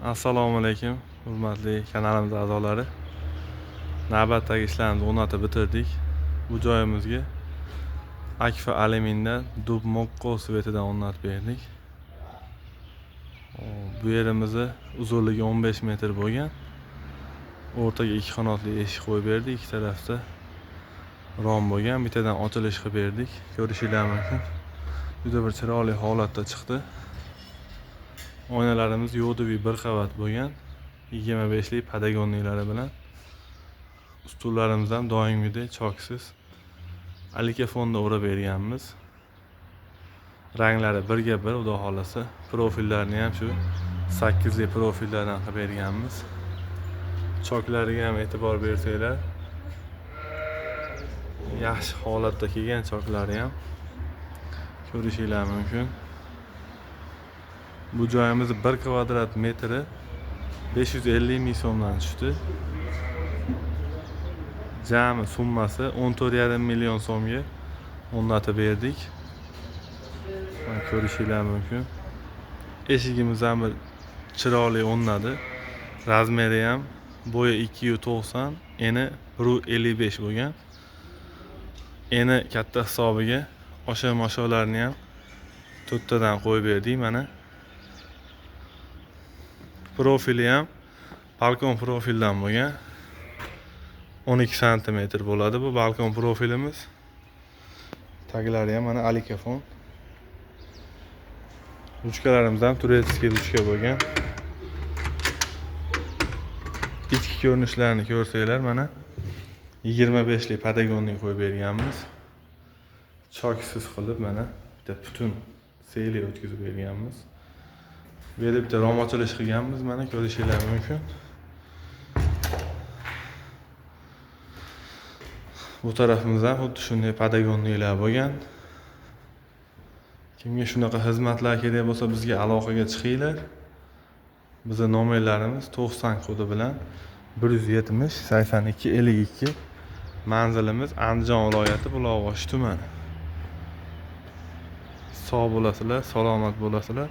Assalomu alaykum, hurmatli kanalimiz a'zolari. Navbatdagi ishlarimizni o'rnatib bitirdik. Bu joyimizga Akfa alyumindan dub mo'qqo svetidan o'rnatib berdik. Bu yerimizni uzunligi 15 metr bo'lgan. O'rtaga ikki qanotli eshik qo'yib berdik. Ikki tarafda rom bo'lgan. Bittadan ochilish qilib berdik. Ko'rishingiz mumkin. Juda bir chiroyli holatda chiqdi. Oynalarimiz yo'diviy bir qavat bo'lgan. 25 lik padagonliklari bilan. Stullarimiz ham doimgidek choksiz alika fonda o'rab berganmiz. Ranglari birga bir, xudo xolasa. Profillarni ham shu 8 lik profillardan qilib berganmiz. Choklariga ham e'tibor bersanglar, yaxshi holatda kelgan choklari ham ko'rishingiz mumkin. Bu joyimiz 1 kvadrat metri 550 ming so'mdan tushdi. Jami summasi 14,5 million so'mga o'rnatib berdik. Mana ko'rishingiz mumkin. Eshigimiz ham bir chiroyli o'rnadi. Razmeri ham bo'yi 290, eni 155 bo'lgan. Eni katta hisobiga osha-mosholarni ham to'rttadan qo'yib berdik mana. Profili ham balkon profildan bo'lgan. 12 cm bo'ladi bu balkon profilimiz. Taglari ham mana alikafon. Ruchkalarimiz ham turetskiy ruchka bo'lgan. Ichki ko'rinishlarini ko'rsanglar mana 25 lik padagonli qo'yib berganmiz. Choksiz qilib mana bitta butun seyli o'tkazib berganmiz. Bu yerda bitta rom ochilish qilganmiz, mana ko'rishingiz mumkin. Bu tarafimizda xuddi shunday padagonliklar bo'lgan. Kimga shunaqa xizmatlar kerak bo'lsa, bizga aloqaga chiqinglar. Bizning nomerlarimiz 90 kodi bilan 170 82 52. Manzilimiz Andijon viloyati Buloqboshi tumani. Sog' bo'lasizlar, salomat bo'lasizlar.